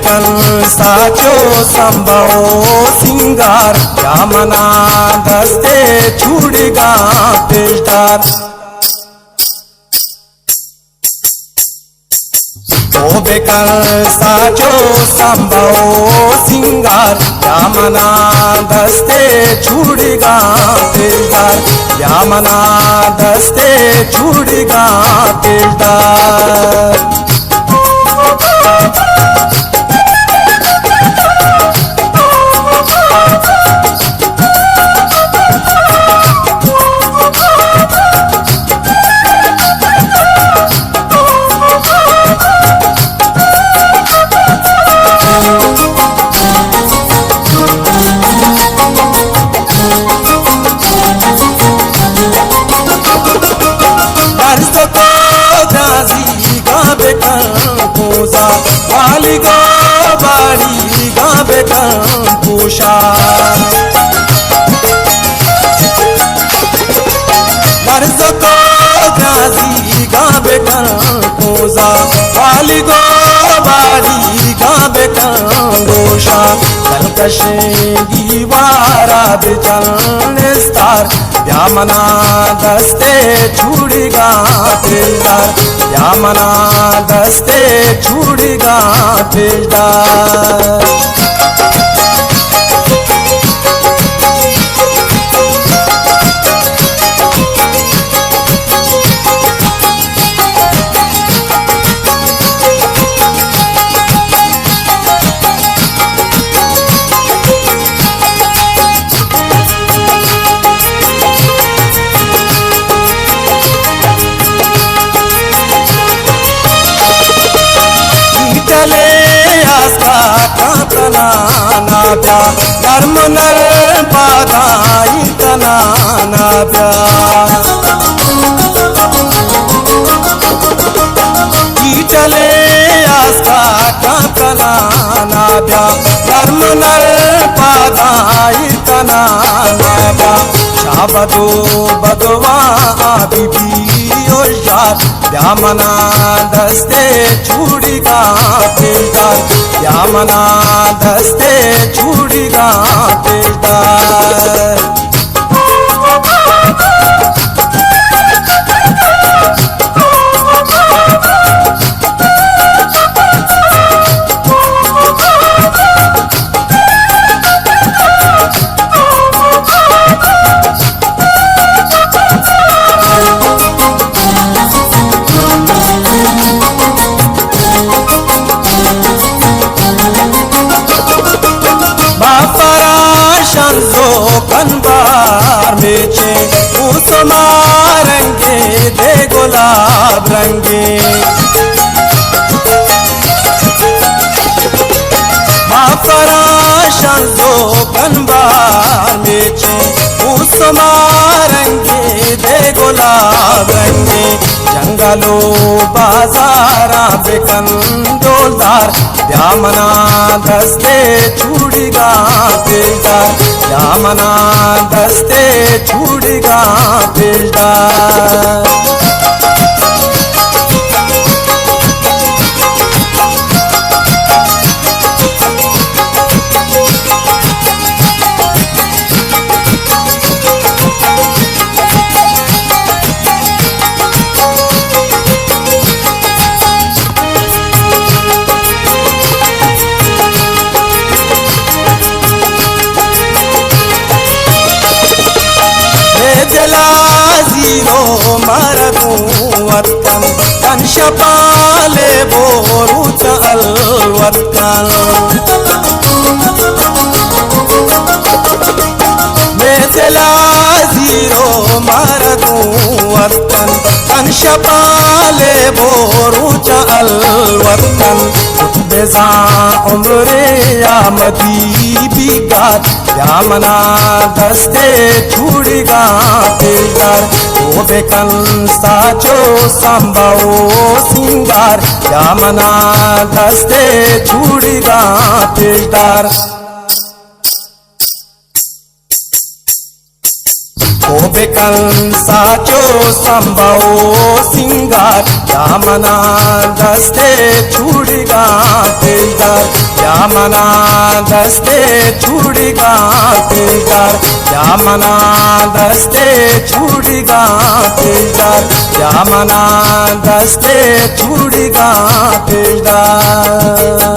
Bacon साचो संभवो सिंगार यामना दस्ते छुड़गा पेशदार ओ बेकन साचो संभवो सिंगार यामना दस्ते छुड़गा पेशदार यामना दस्ते छुड़गा पेशदार वाली गो बाड़ी गा बेकन पूषा मर्ज को गाजी गा बेकन पूजा वाली गो बाड़ी गा बेकन गोशा कलकशेगी वारा बेचन स्तार यामना दस्ते छुड़गा पेशदार यामना दस्ते छुड़गा पेशदार नाब्या नर्म नर बाधाई तना नाब्या चले आस्था तना नाब्या नर्म नर बाधाई तना नाब्या शाबदो बदवा बीबी और यार यामना दस्ते छुड़गा पेशदार यामना दस्ते छुड़गा पेशदार कनबार मेचे उस मारंगे दे गुलाब रंगे माफराशन जो कनबार मेचे उस मारंगे दे गुलाब रंगे जंगलो बाजारा बेकन डोलदार यामना दस्ते छुड़गा पेशदार यामना दस्ते छुड़गा पेशदार जीरो मरदू वतन तन शपाले बोरू चल वतन मेचला जीरो मरदू वतन तन शपाले बोरू चल वतन बेजा उम्रे यामदी बिगात यामना दस्ते छुड़गा पेशदार ओ बेकन साचो संभवो सिंगार यामना दस्ते छुड़गा पेशदार ओ बेकन साचो संभवो सिंगार यामना दस्ते छुड़गा पेशदार जामना दस्ते छुड़ी गा दिलदार, जामना दस्ते छुड़ी गा दिलदार, जामना दस्ते छुड़ी गा दिलदार।